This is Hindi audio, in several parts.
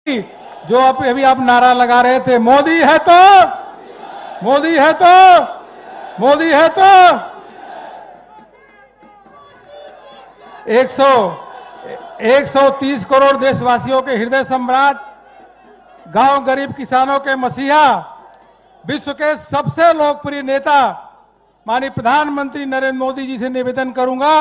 जो अभी आप नारा लगा रहे थे, मोदी है तो, मोदी है तो, मोदी है तो 130 करोड़ देशवासियों के हृदय सम्राट, गांव गरीब किसानों के मसीहा, विश्व के सबसे लोकप्रिय नेता माननीय प्रधानमंत्री नरेंद्र मोदी जी से निवेदन करूंगा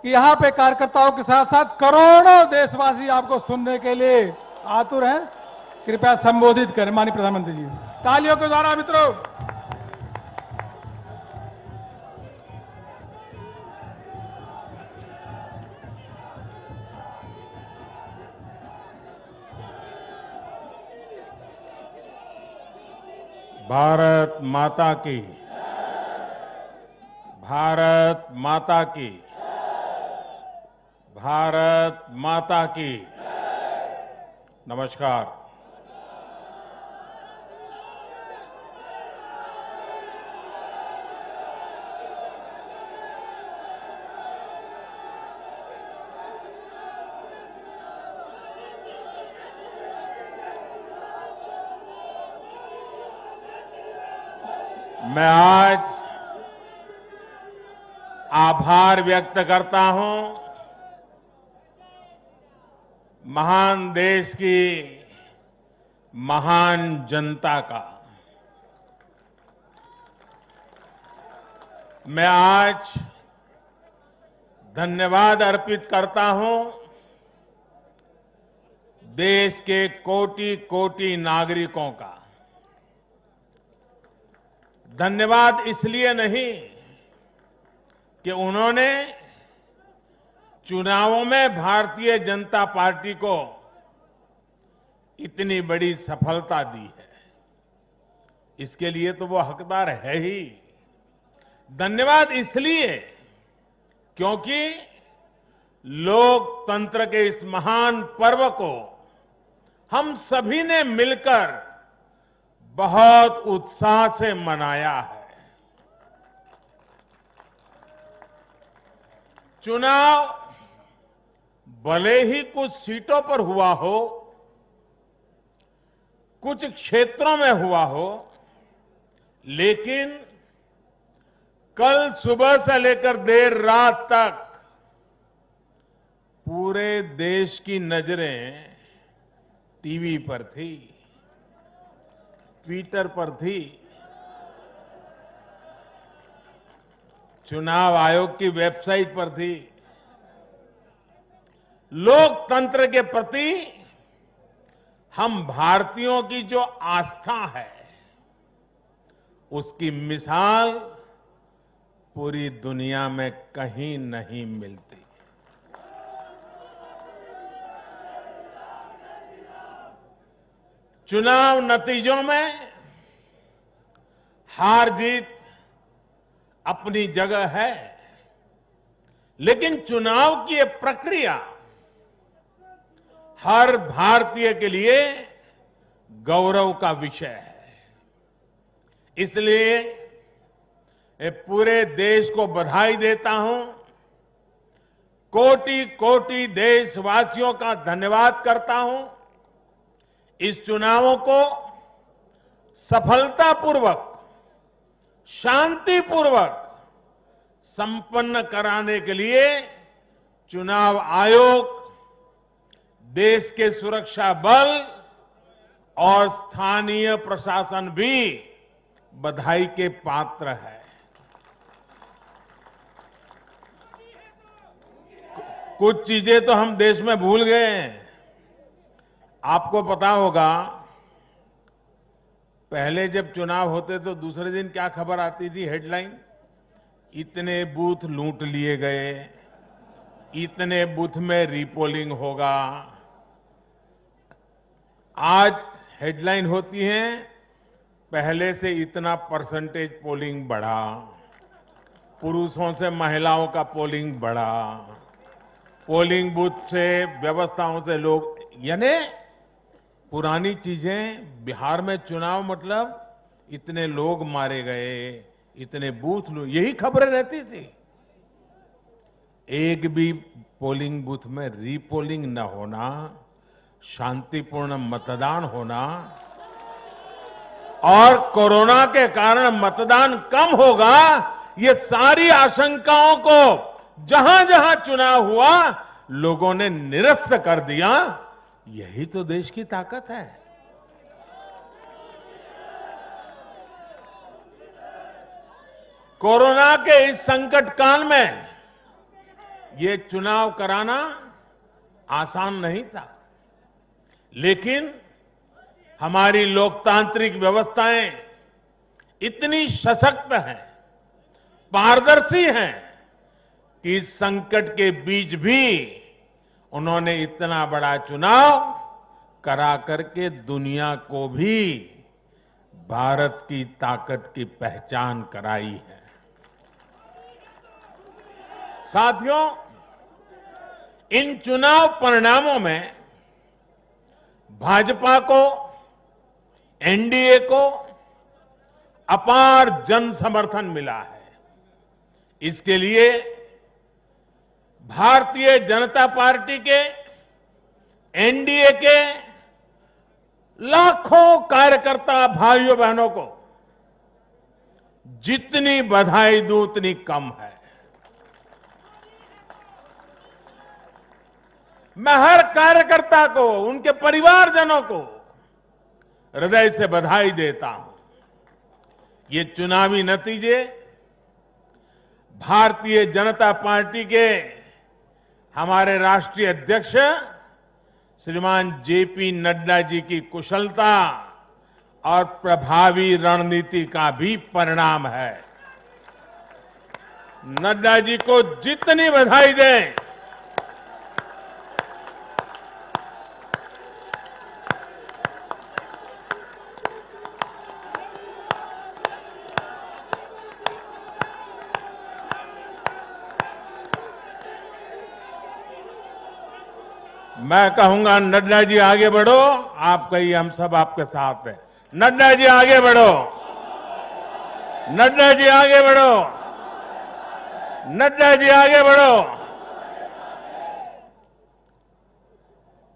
कि यहां पे कार्यकर्ताओं के साथ साथ करोड़ों देशवासी आपको सुनने के लिए आतुर हैं। कृपया संबोधित करें माननीय प्रधानमंत्री जी। तालियों के द्वारा मित्रों। भारत माता की, भारत माता की, भारत माता की। नमस्कार। मैं आज आभार व्यक्त करता हूं महान देश की महान जनता का। मैं आज धन्यवाद अर्पित करता हूं देश के कोटि कोटि नागरिकों का। धन्यवाद इसलिए नहीं कि उन्होंने चुनावों में भारतीय जनता पार्टी को इतनी बड़ी सफलता दी है, इसके लिए तो वो हकदार है ही। धन्यवाद इसलिए क्योंकि लोकतंत्र के इस महान पर्व को हम सभी ने मिलकर बहुत उत्साह से मनाया है। चुनाव भले ही कुछ सीटों पर हुआ हो, कुछ क्षेत्रों में हुआ हो, लेकिन कल सुबह से लेकर देर रात तक पूरे देश की नजरें टीवी पर थी, ट्विटर पर थी, चुनाव आयोग की वेबसाइट पर थी। लोकतंत्र के प्रति हम भारतीयों की जो आस्था है, उसकी मिसाल पूरी दुनिया में कहीं नहीं मिलती। चुनाव नतीजों में हार जीत अपनी जगह है, लेकिन चुनाव की ये प्रक्रिया हर भारतीय के लिए गौरव का विषय है। इसलिए मैं पूरे देश को बधाई देता हूं, कोटि कोटि देशवासियों का धन्यवाद करता हूं। इस चुनावों को सफलतापूर्वक, शांतिपूर्वक संपन्न कराने के लिए चुनाव आयोग, देश के सुरक्षा बल और स्थानीय प्रशासन भी बधाई के पात्र है। कुछ चीजें तो हम देश में भूल गए हैं। आपको पता होगा, पहले जब चुनाव होते तो दूसरे दिन क्या खबर आती थी, हेडलाइन, इतने बूथ लूट लिए गए, इतने बूथ में रीपोलिंग होगा। आज हेडलाइन होती है, पहले से इतना परसेंटेज पोलिंग बढ़ा, पुरुषों से महिलाओं का पोलिंग बढ़ा, पोलिंग बूथ से व्यवस्थाओं से लोग, यानी पुरानी चीजें। बिहार में चुनाव मतलब इतने लोग मारे गए, इतने बूथ, यही खबरें रहती थी। एक भी पोलिंग बूथ में रीपोलिंग न होना शांतिपूर्ण मतदान होना और कोरोना के कारण मतदान कम होगा, ये सारी आशंकाओं को जहां जहां चुनाव हुआ लोगों ने निरस्त कर दिया। यही तो देश की ताकत है। कोरोना के इस संकट काल में ये चुनाव कराना आसान नहीं था, लेकिन हमारी लोकतांत्रिक व्यवस्थाएं इतनी सशक्त हैं, पारदर्शी हैं कि इस संकट के बीच भी उन्होंने इतना बड़ा चुनाव करा करके दुनिया को भी भारत की ताकत की पहचान कराई है। साथियों, इन चुनाव परिणामों में भाजपा को, एनडीए को अपार जन समर्थन मिला है। इसके लिए भारतीय जनता पार्टी के, एनडीए के लाखों कार्यकर्ता भाइयों बहनों को जितनी बधाई दूं उतनी कम है। मैं हर कार्यकर्ता को, उनके परिवारजनों को हृदय से बधाई देता हूं। ये चुनावी नतीजे भारतीय जनता पार्टी के हमारे राष्ट्रीय अध्यक्ष श्रीमान जेपी नड्डा जी की कुशलता और प्रभावी रणनीति का भी परिणाम है। नड्डा जी को जितनी बधाई दें मैं कहूंगा, नड्डा जी आगे बढ़ो, आप कहिए हम सब आपके साथ हैं। नड्डा जी आगे बढ़ो, नड्डा जी आगे बढ़ो, नड्डा जी आगे बढ़ो।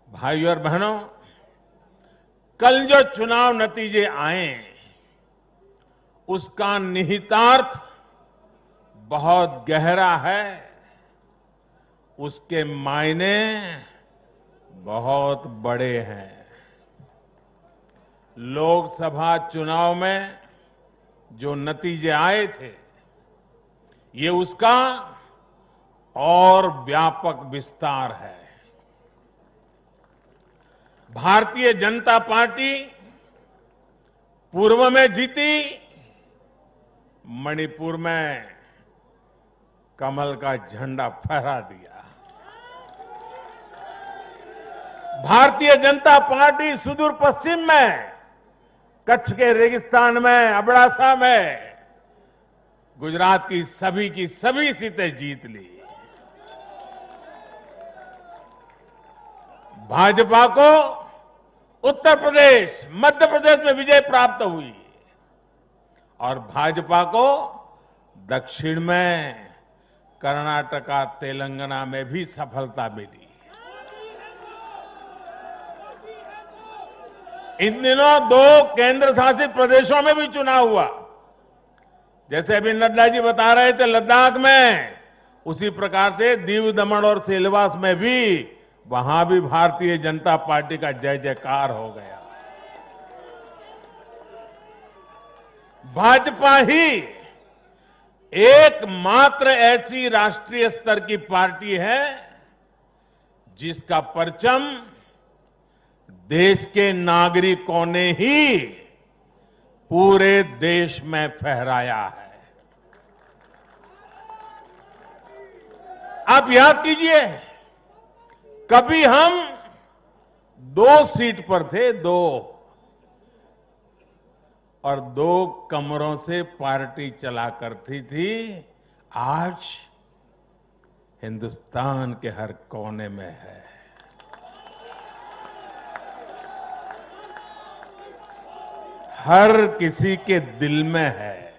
भाइयों और बहनों, कल जो चुनाव नतीजे आए उसका निहितार्थ बहुत गहरा है, उसके मायने बहुत बड़े हैं। लोकसभा चुनाव में जो नतीजे आए थे, ये उसका और व्यापक विस्तार है। भारतीय जनता पार्टी पूर्व में जीती, मणिपुर में कमल का झंडा फहरा दिया। भारतीय जनता पार्टी सुदूर पश्चिम में, कच्छ के रेगिस्तान में, अबडासा में गुजरात की सभी सीटें जीत ली। भाजपा को उत्तर प्रदेश, मध्य प्रदेश में विजय प्राप्त हुई और भाजपा को दक्षिण में कर्नाटका, तेलंगाना में भी सफलता मिली। इन दिनों 2 केंद्र शासित प्रदेशों में भी चुनाव हुआ। जैसे अभी नड्डा जी बता रहे थे लद्दाख में, उसी प्रकार से दीव, दमन और सिलवास में भी, वहां भी भारतीय जनता पार्टी का जय जयकार हो गया। भाजपा ही एकमात्र ऐसी राष्ट्रीय स्तर की पार्टी है जिसका परचम देश के नागरिकों ने ही पूरे देश में फहराया है। आप याद कीजिए, कभी हम 2 सीट पर थे, 2 और 2 कमरों से पार्टी चला करती थी। आज हिंदुस्तान के हर कोने में है। हर किसी के दिल में है।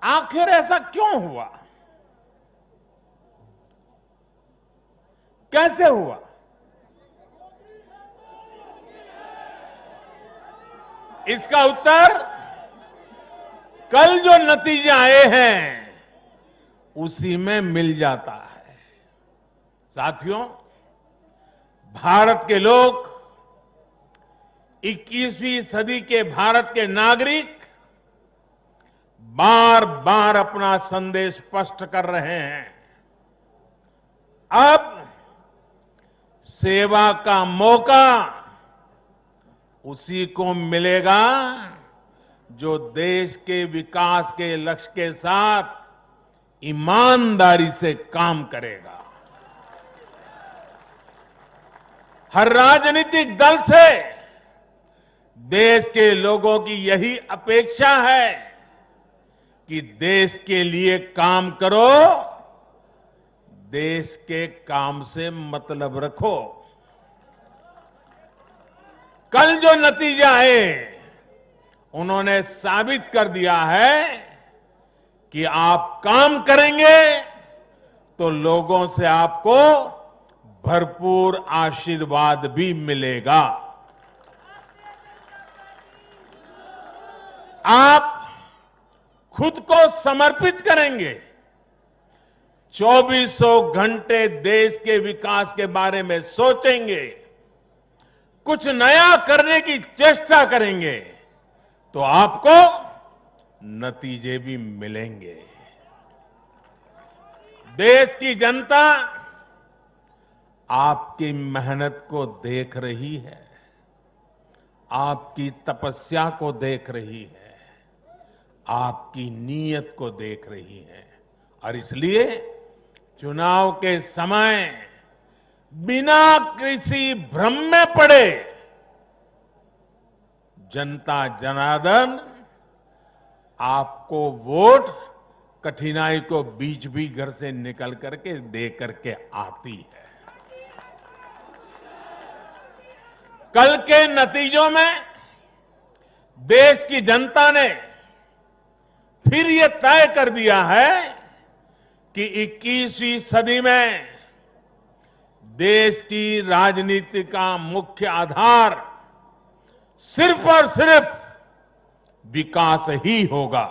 आखिर ऐसा क्यों हुआ? कैसे हुआ? इसका उत्तर कल जो नतीजे आए हैं उसी में मिल जाता है। साथियों, भारत के लोग 21वीं सदी के भारत के नागरिक बार बार अपना संदेश स्पष्ट कर रहे हैं। अब सेवा का मौका उसी को मिलेगा जो देश के विकास के लक्ष्य के साथ ईमानदारी से काम करेगा। हर राजनीतिक दल से देश के लोगों की यही अपेक्षा है कि देश के लिए काम करो, देश के काम से मतलब रखो। कल जो नतीजे आए उन्होंने साबित कर दिया है कि आप काम करेंगे तो लोगों से आपको भरपूर आशीर्वाद भी मिलेगा। आप खुद को समर्पित करेंगे, 2400 घंटे देश के विकास के बारे में सोचेंगे, कुछ नया करने की चेष्टा करेंगे तो आपको नतीजे भी मिलेंगे। देश की जनता आपकी मेहनत को देख रही है, आपकी तपस्या को देख रही है, आपकी नीयत को देख रही है और इसलिए चुनाव के समय बिना किसी भ्रम में पड़े जनता जनार्दन आपको वोट कठिनाई को बीच भी घर से निकल करके दे करके आती है। कल के नतीजों में देश की जनता ने फिर ये तय कर दिया है कि 21वीं सदी में देश की राजनीति का मुख्य आधार सिर्फ और सिर्फ विकास ही होगा।